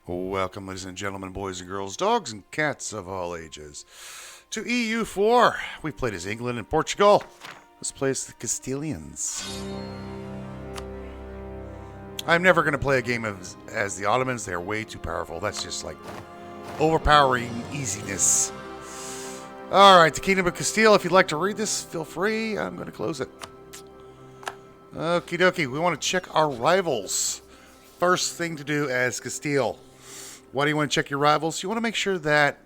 Welcome, ladies and gentlemen, boys and girls, dogs and cats of all ages, to EU4. We played as England and Portugal. Let's play as the Castilians. I'm never going to play a game as the Ottomans. They're way too powerful. That's just like overpowering easiness. All right, the Kingdom of Castile. If you'd like to read this, feel free. I'm going to close it. Okie dokie. We want to check our rivals. First thing to do as Castile. Why do you want to check your rivals? You want to make sure that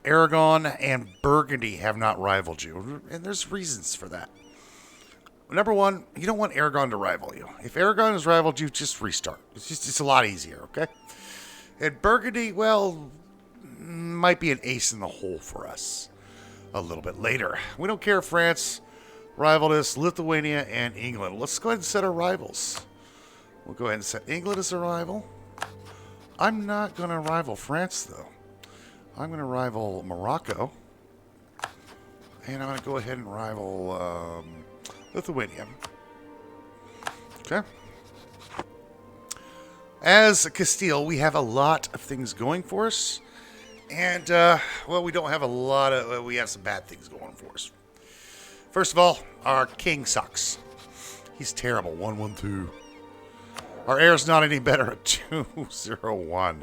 Aragon and Burgundy have not rivaled you. And there's reasons for that. Number one, you don't want Aragon to rival you. If Aragon has rivaled you, just restart. It's a lot easier, okay? And Burgundy, well, might be an ace in the hole for us a little bit later. We don't care if France rivaled us, Lithuania, and England. Let's go ahead and set our rivals. We'll go ahead and set England as a rival. I'm not going to rival France, though. I'm going to rival Morocco. And I'm going to go ahead and rival Lithuania. Okay. As Castile, we have a lot of things going for us. And, well, we don't have a lot of... we have some bad things going for us. First of all, our king sucks. He's terrible. 1-1-2. Our heir's not any better at 2-0-1.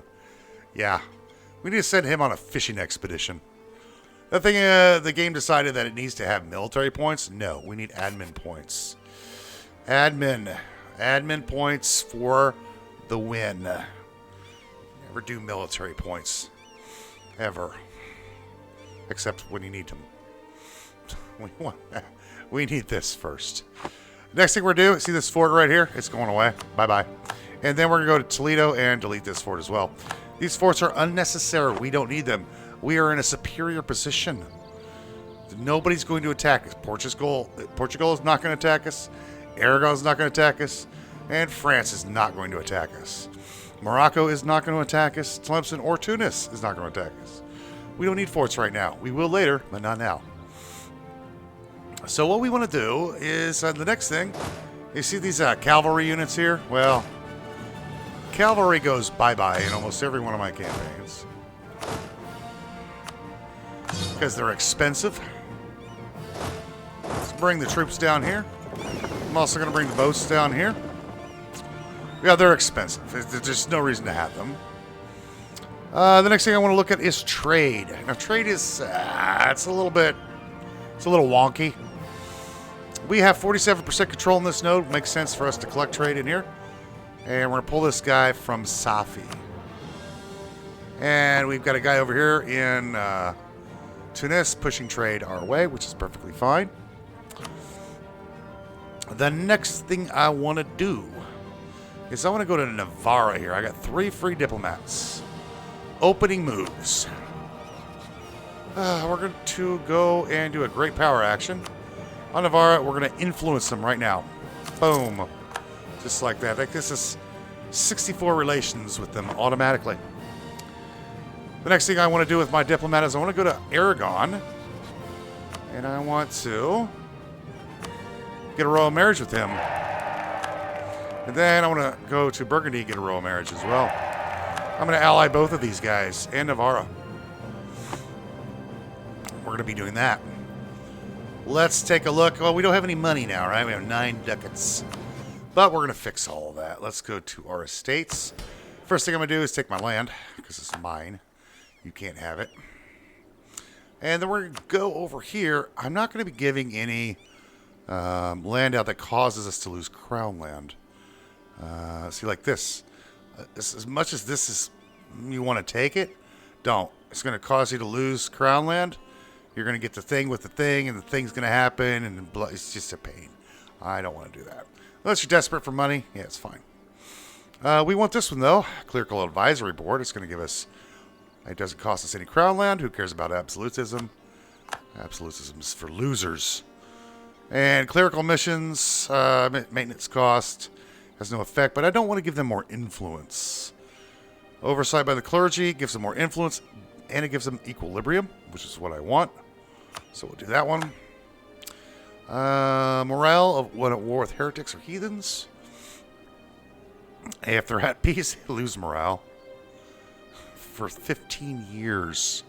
Yeah. We need to send him on a fishing expedition. The thing, the game decided that it needs to have military points. No, we need admin points. Admin points for the win. Never do military points. Ever. Except when you need them. We need this first. Next thing we're going to do, see this fort right here? It's going away. Bye-bye. And then we're going to go to Toledo and delete this fort as well. These forts are unnecessary. We don't need them. We are in a superior position. Nobody's going to attack us. Portugal is not going to attack us. Aragon is not going to attack us. And France is not going to attack us. Morocco is not going to attack us. Tlemcen or Tunis is not going to attack us. We don't need forts right now. We will later, but not now. So what we want to do is, the next thing, you see these cavalry units here? Well, cavalry goes bye-bye in almost every one of my campaigns. Because they're expensive. Let's bring the troops down here. I'm also going to bring the boats down here. Yeah, they're expensive. There's just no reason to have them. The next thing I want to look at is trade. Now, trade is, it's a little wonky. We have 47% control in this node. Makes sense for us to collect trade in here. And we're going to pull this guy from Safi. And we've got a guy over here in Tunis pushing trade our way, which is perfectly fine. The next thing I want to do is I want to go to Navarra here. I got 3 free diplomats. Opening moves. We're going to go and do a great power action. On Navarra, we're going to influence them right now. Boom. Just like that. Like this is 64 relations with them automatically. The next thing I want to do with my diplomat is I want to go to Aragon. And I want to get a royal marriage with him. And then I want to go to Burgundy and get a royal marriage as well. I'm going to ally both of these guys and Navarra. We're going to be doing that. Let's take a look. Well, we don't have any money now, right? We have 9 ducats. But we're going to fix all of that. Let's go to our estates. First thing I'm going to do is take my land, because it's mine. You can't have it. And then we're going to go over here. I'm not going to be giving any land out that causes us to lose crown land. See, like this. As much as this is, you want to take it, don't. It's going to cause you to lose crown land. You're going to get the thing with the thing, and the thing's going to happen, and it's just a pain. I don't want to do that. Unless you're desperate for money, yeah, it's fine. We want this one, though. Clerical Advisory Board. It's going to give us... It doesn't cost us any crown land. Who cares about absolutism? Absolutism is for losers. And clerical missions, maintenance cost, has no effect, but I don't want to give them more influence. Oversight by the clergy gives them more influence, and it gives them equilibrium, which is what I want. So we'll do that one. Morale of when at war with heretics or heathens. If they're at peace, they lose morale. for 15 years.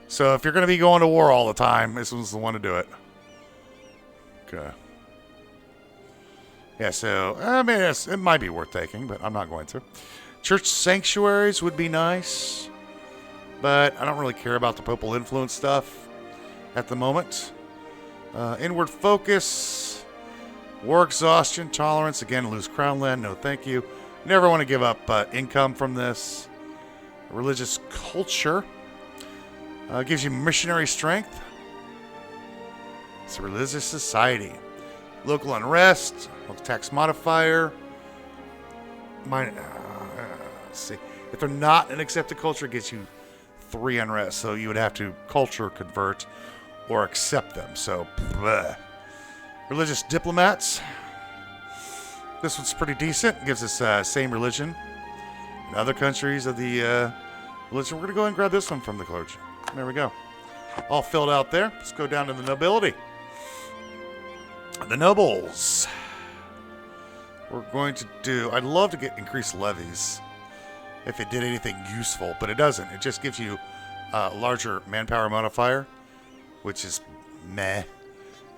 So if you're going to be going to war all the time, this one's the one to do it. Okay. Yeah, so, I mean, it might be worth taking, but I'm not going to. Church sanctuaries would be nice, but I don't really care about the papal influence stuff at the moment. Inward focus, war exhaustion, tolerance. Again, lose crown land. No, thank you. Never want to give up income from this. Religious culture gives you missionary strength. It's a religious society. Local unrest, local tax modifier. Let's see. If they're not an accepted culture, it gets you 3 unrest. So you would have to culture convert or accept them. So, bleh. Religious diplomats. This one's pretty decent. It gives us same religion in other countries of the religion. We're going to go ahead and grab this one from the clergy. There we go. All filled out there. Let's go down to the nobility. The nobles. We're going to do... I'd love to get increased levies if it did anything useful, but it doesn't. It just gives you a larger manpower modifier, which is meh.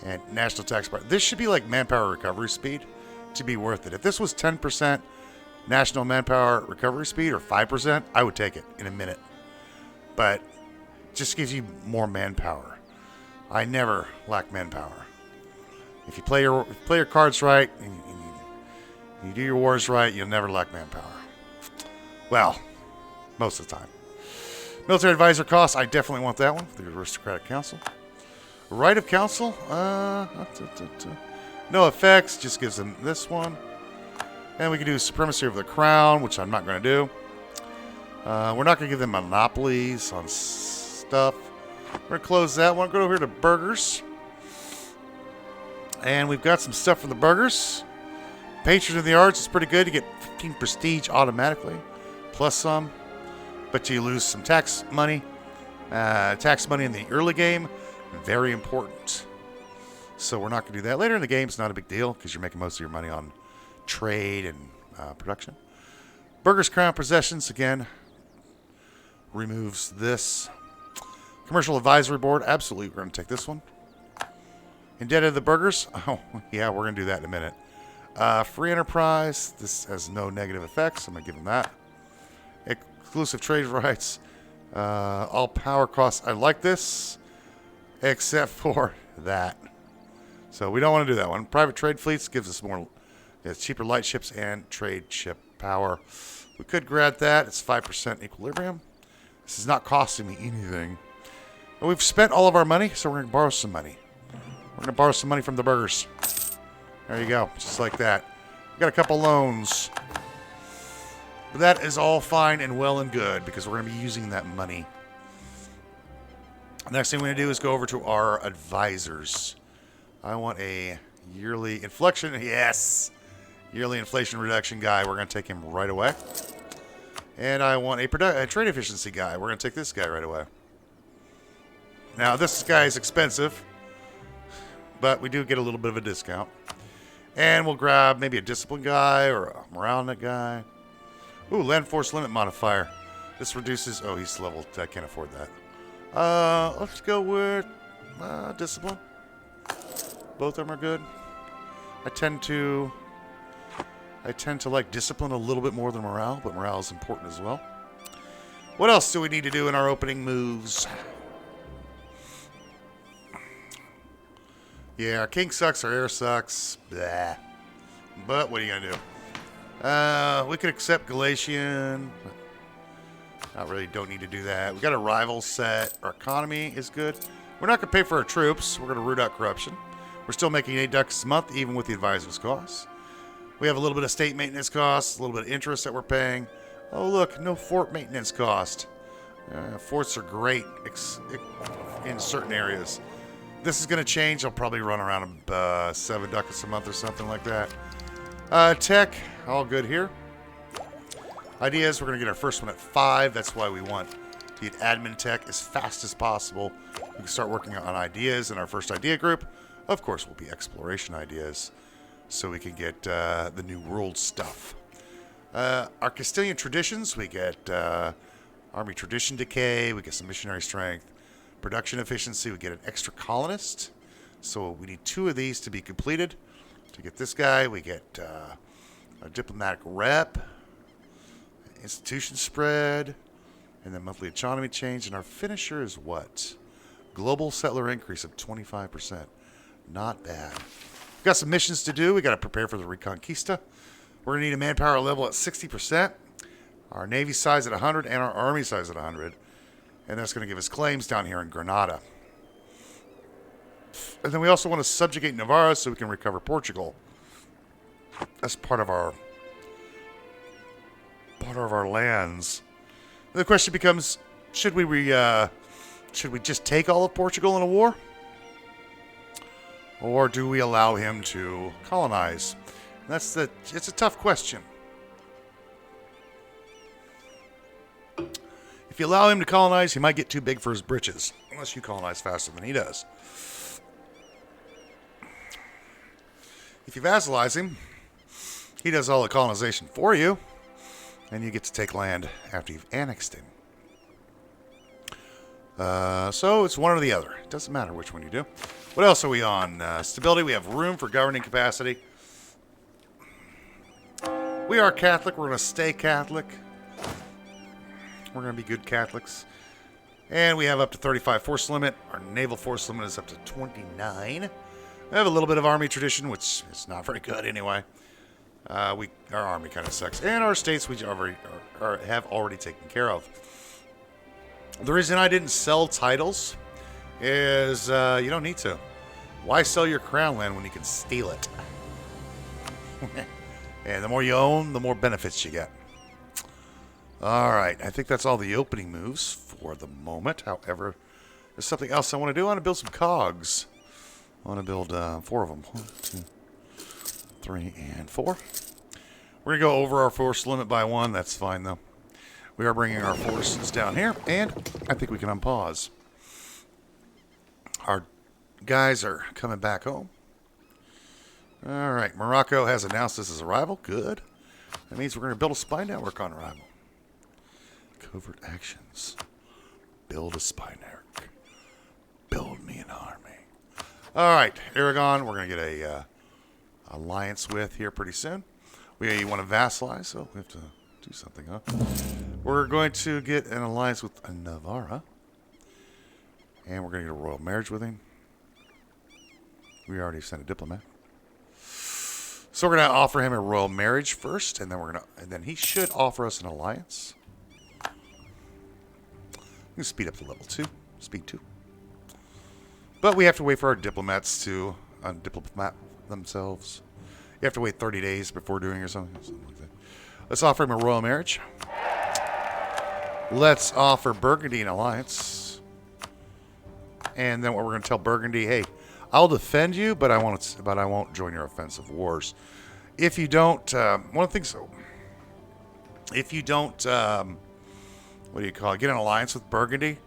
And national tax bar. This should be like manpower recovery speed to be worth it. If this was 10% national manpower recovery speed or 5%, I would take it in a minute. But it just gives you more manpower. I never lack manpower. If you play your cards right and you do your wars right, you'll never lack manpower. Well, most of the time. Military advisor costs, I definitely want that one. The aristocratic council. Right of council, no effects, just gives them this one. And we can do supremacy over the crown, which I'm not going to do. We're not going to give them monopolies on stuff. We're going to close that one. Go over here to burgers. And we've got some stuff for the burgers. Patron of the arts is pretty good. You get 15 prestige automatically, plus some. But you lose some tax money. Tax money in the early game, very important. So we're not going to do that. Later in the game, it's not a big deal because you're making most of your money on trade and production. Burgers Crown Possessions, again, removes this. Commercial Advisory Board, absolutely, we're going to take this one. Indebted to the burgers, oh, yeah, we're going to do that in a minute. Free enterprise, this has no negative effects, I'm going to give them that. Exclusive trade rights, all power costs, I like this, except for that. So we don't want to do that one. Private trade fleets gives us more, cheaper light ships and trade ship power. We could grab that, it's 5% equilibrium. This is not costing me anything. And we've spent all of our money, so we're going to borrow some money. We're going to borrow some money from the burgers. There you go. Just like that. We've got a couple loans. But that is all fine and well and good because we're going to be using that money. Next thing we're going to do is go over to our advisors. I want a yearly inflation. Yes. Yearly inflation reduction guy. We're going to take him right away. And I want a trade efficiency guy. We're going to take this guy right away. Now, this guy is expensive, but we do get a little bit of a discount. And we'll grab maybe a discipline guy or a morale net guy. Ooh, land force limit modifier. This reduces... Oh, he's leveled. I can't afford that. Let's go with discipline. Both of them are good. I tend to like discipline a little bit more than morale, but morale is important as well. What else do we need to do in our opening moves? Yeah, our king sucks, our heir sucks. Blah. But what are you going to do? We could accept Galatian. Not really, don't need to do that. We got a rival set. Our economy is good. We're not going to pay for our troops. We're going to root out corruption. We're still making $8 a month, even with the advisor's costs. We have a little bit of state maintenance costs, a little bit of interest that we're paying. Oh, look, no fort maintenance cost. Forts are great in certain areas. This is going to change. I'll probably run around $7 a month or something like that. Tech, all good here. Ideas, we're going to get our first one at 5. That's why we want to get admin tech as fast as possible. We can start working on ideas in our first idea group. Of course, will be exploration ideas, so we can get the new world stuff. Our Castilian traditions, we get Army tradition decay. We get some missionary strength. Production efficiency. We get an extra colonist. So we need 2 of these to be completed. To get this guy, we get a diplomatic rep, institution spread, and then monthly autonomy change. And our finisher is what? Global settler increase of 25%. Not bad. We've got some missions to do. We got to prepare for the Reconquista. We're going to need a manpower level at 60%. Our Navy size at 100 and our Army size at 100. And that's going to give us claims down here in Granada. And then we also want to subjugate Navarra so we can recover Portugal. That's part of our lands. And the question becomes, should we just take all of Portugal in a war? Or do we allow him to colonize? And it's a tough question. If you allow him to colonize, he might get too big for his britches, unless you colonize faster than he does. If you vassalize him, he does all the colonization for you, and you get to take land after you've annexed him. So it's one or the other. It doesn't matter which one you do. What else are we on? Stability. We have room for governing capacity. We are Catholic. We're going to stay Catholic. We're going to be good Catholics. And we have up to 35 force limit. Our naval force limit is up to 29. We have a little bit of army tradition, which is not very good anyway. Our army kind of sucks. And our states we have already taken care of. The reason I didn't sell titles is you don't need to. Why sell your crown land when you can steal it? And the more you own, the more benefits you get. Alright, I think that's all the opening moves for the moment. However, there's something else I want to do. I want to build some cogs. I want to build 4 of them. 1, 2, 3, and 4. We're going to go over our force limit by 1. That's fine, though. We are bringing our forces down here, and I think we can unpause. Our guys are coming back home. Alright, Morocco has announced this as arrival. Good. That means we're going to build a spy network on arrival. Covert actions. Build a spy network. Build me an army. Alright, Aragon, we're going to get a alliance with here pretty soon. We want to vassalize, so we have to do something, huh? We're going to get an alliance with Navarra. And we're going to get a royal marriage with him. We already sent a diplomat. So we're going to offer him a royal marriage first, and then he should offer us an alliance. We can speed up to level 2. Speed 2. But we have to wait for our diplomats to undiplomat themselves. You have to wait 30 days before doing or something like that. Let's offer him a royal marriage. Let's offer Burgundy an alliance. And then what we're going to tell Burgundy, hey, I'll defend you, but I won't join your offensive wars. If you don't, one of the things, if you don't, what do you call it, get an alliance with Burgundy,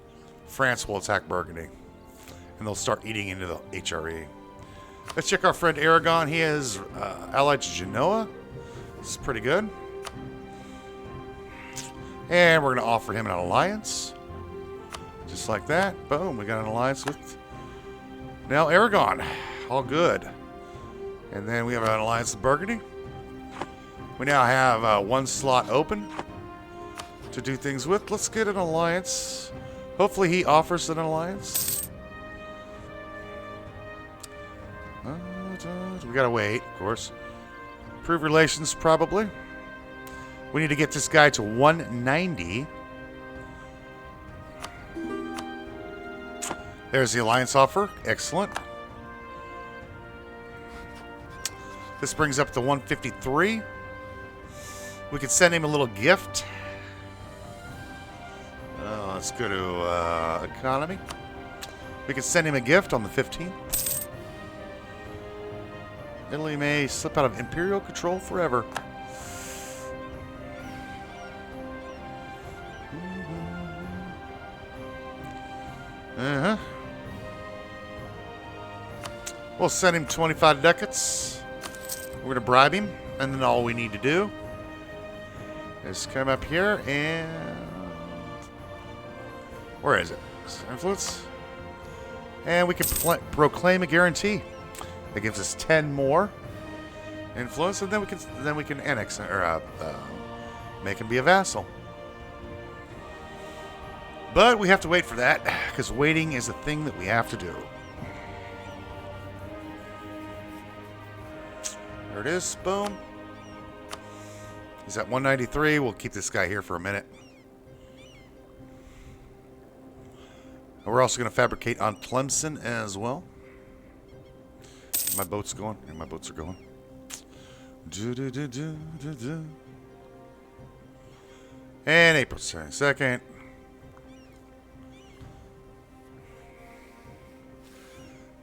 France will attack Burgundy. And they'll start eating into the HRE. Let's check our friend Aragon. He is allied to Genoa. This is pretty good. And we're going to offer him an alliance. Just like that. Boom. We got an alliance with now Aragon. All good. And then we have an alliance with Burgundy. We now have 1 slot open to do things with. Let's get an alliance. Hopefully he offers an alliance. We gotta wait, of course. Improve relations, probably. We need to get this guy to 190. There's the alliance offer. Excellent. This brings up to 153. We could send him a little gift. Let's go to economy. We could send him a gift on the 15th. Italy may slip out of imperial control forever. We'll send him 25 ducats. We're going to bribe him. And then all we need to do is come up here and Where is it? Influence. And we can proclaim a guarantee. That gives us 10 more influence, and then we can annex or make him be a vassal. But we have to wait for that because waiting is a thing that we have to do. There it is. Boom. He's at 193. We'll keep this guy here for a minute. And we're also going to fabricate on Tlemcen as well. My boat's going. And my boats are going. And April 2nd.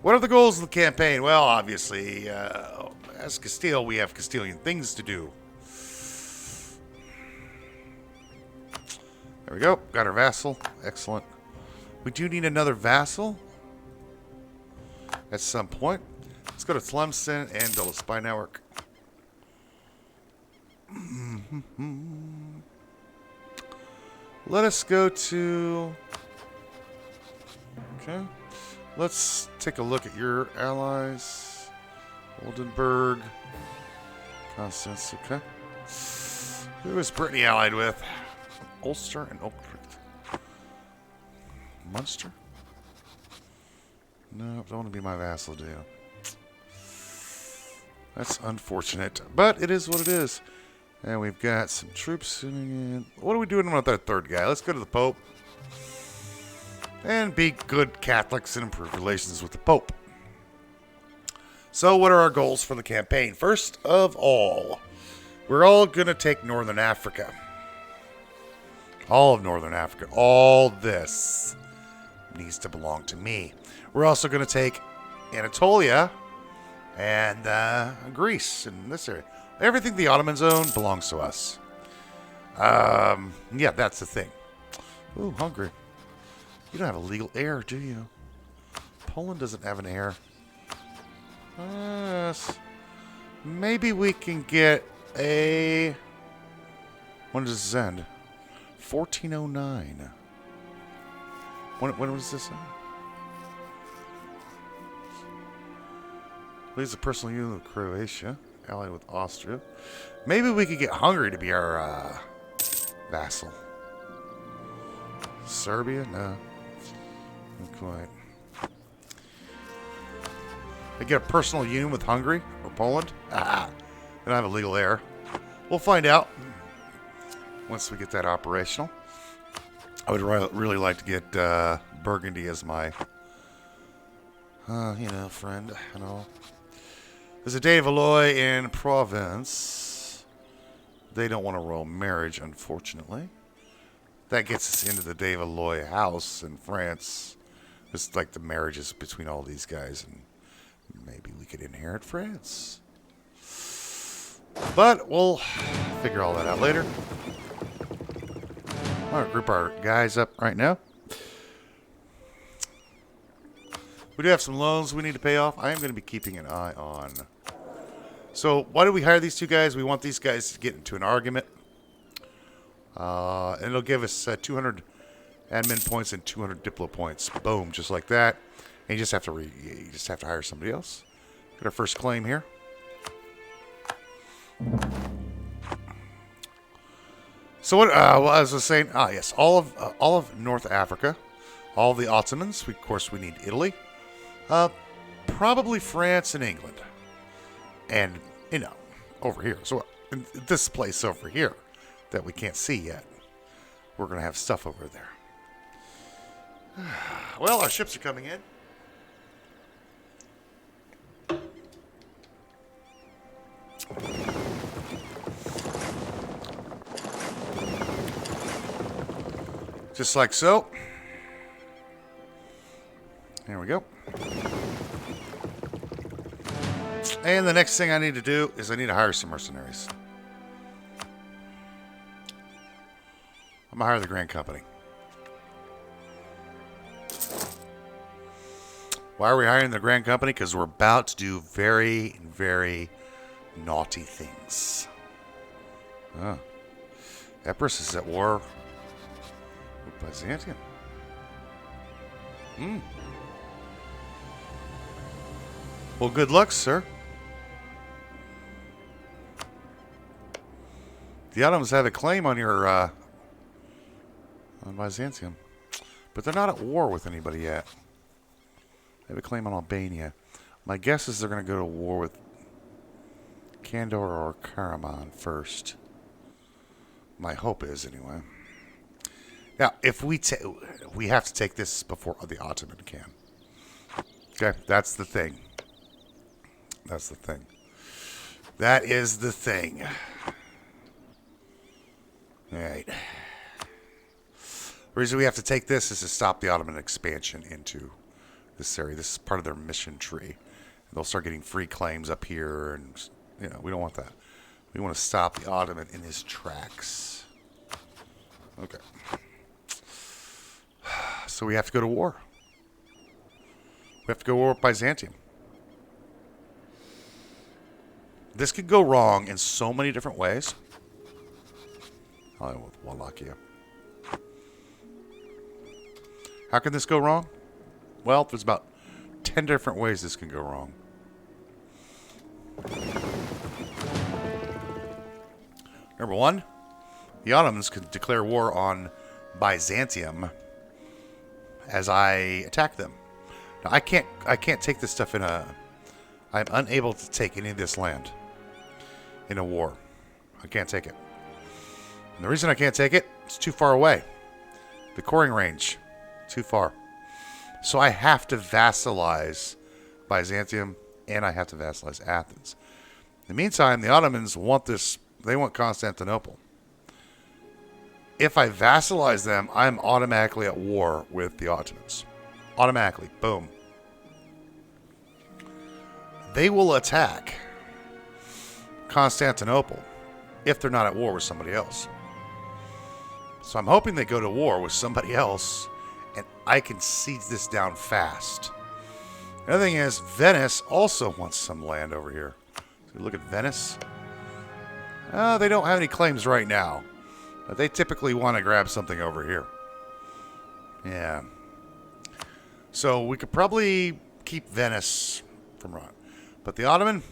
What are the goals of the campaign? Well, obviously, as Castile, we have Castilian things to do. There we go. Got our vassal. Excellent. We do need another vassal at some point. Let's go to Tlemcen and build a spy network. Let us go to... Okay. Let's take a look at your allies. Oldenburg. Constance, okay. Who is Brittany allied with? Ulster and Utrecht. Munster? No, don't want to be my vassal, do you? That's unfortunate, but it is what it is. And we've got some troops sitting in. What are we doing with that third guy? Let's go to the Pope. And be good Catholics and improve relations with the Pope. So what are our goals for the campaign? First of all, we're all going to take Northern Africa. All of Northern Africa. All this needs to belong to me. We're also going to take Anatolia and Greece and this area. Everything the Ottomans own belongs to us. Yeah, that's the thing. Ooh, Hungary. You don't have a legal heir, do you? Poland doesn't have an heir. Yes. Maybe we can get a... When does this end? 1409. When was this end? Leads a personal union with Croatia, allied with Austria. Maybe we could get Hungary to be our vassal. Serbia? No. Not quite. I get a personal union with Hungary or Poland? Ah, they don't have a legal heir. We'll find out once we get that operational. I would really like to get Burgundy as my, friend and all. There's a de Valois in Provence. They don't want a royal marriage, unfortunately. That gets us into the de Valois house in France. It's like the marriages between all these guys, and maybe we could inherit France. But we'll figure all that out later. I'm going to group our guys up right now. We do have some loans we need to pay off. I am going to be keeping an eye on. So why do we hire these two guys? We want these guys to get into an argument. And it'll give us 200 admin points and 200 diplo points. Boom, just like that. And you just have to hire somebody else. Got our first claim here. So what? Well, as I was saying, yes, all of North Africa, all the Ottomans. Of course, we need Italy, probably France and England, and over here. So this place over here that we can't see yet, we're gonna have stuff over there. Well, our ships are coming in. Just like so. There we go. And the next thing I need to do is I need to hire some mercenaries. I'm going to hire the Grand Company. Why are we hiring the Grand Company? Because we're about to do very, very naughty things. Epirus is at war with Byzantium. Hmm. Well, good luck, sir. The Ottomans have a claim on your on Byzantium, but they're not at war with anybody yet. They have a claim on Albania. My guess is they're going to go to war with Kandor or Karaman first. My hope is, anyway. Now, if we have to take this before the Ottoman can. Okay, that's the thing. That's the thing. That is the thing. All right. The reason we have to take this is to stop the Ottoman expansion into this area. This is part of their mission tree. They'll start getting free claims up here, and we don't want that. We want to stop the Ottoman in his tracks. Okay. So we have to go to war. We have to go to war with Byzantium. This could go wrong in so many different ways. I'll go with Wallachia. How can this go wrong? Well, there's about 10 different ways this can go wrong. Number one, the Ottomans could declare war on Byzantium as I attack them. Now, I can't take this stuff I'm unable to take any of this land in a war. I can't take it. And the reason I can't take it, it's too far away. The coring range, too far. So I have to vassalize Byzantium, and I have to vassalize Athens. In the meantime, the Ottomans want this. They want Constantinople. If I vassalize them, I'm automatically at war with the Ottomans. Automatically. Boom. They will attack Constantinople if they're not at war with somebody else. So I'm hoping they go to war with somebody else, and I can siege this down fast. The other thing is, Venice also wants some land over here. So look at Venice. They don't have any claims right now, but they typically want to grab something over here. Yeah. So we could probably keep Venice from running. But the Ottoman,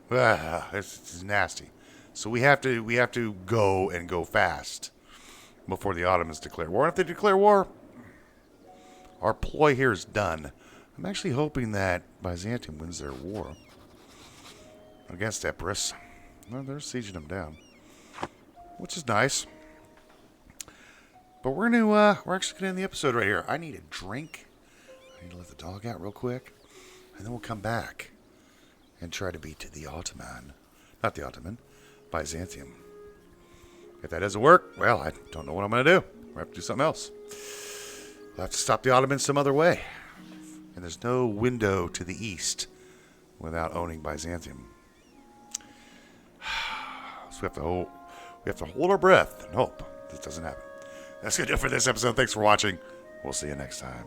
it's nasty. So we have to go fast before the Ottomans declare war. And if they declare war, our ploy here is done. I'm actually hoping that Byzantium wins their war against Epirus. Well, they're sieging them down, which is nice. But we're actually gonna end the episode right here. I need a drink. I need to let the dog out real quick, and then we'll come back and try to beat the Ottoman, Byzantium. If that doesn't work, well, I don't know what I'm gonna do. We'll have to do something else. We'll have to stop the Ottomans some other way. And there's no window to the east without owning Byzantium. So we have to hold our breath and hope this doesn't happen. That's going to do it for this episode. Thanks for watching. We'll see you next time.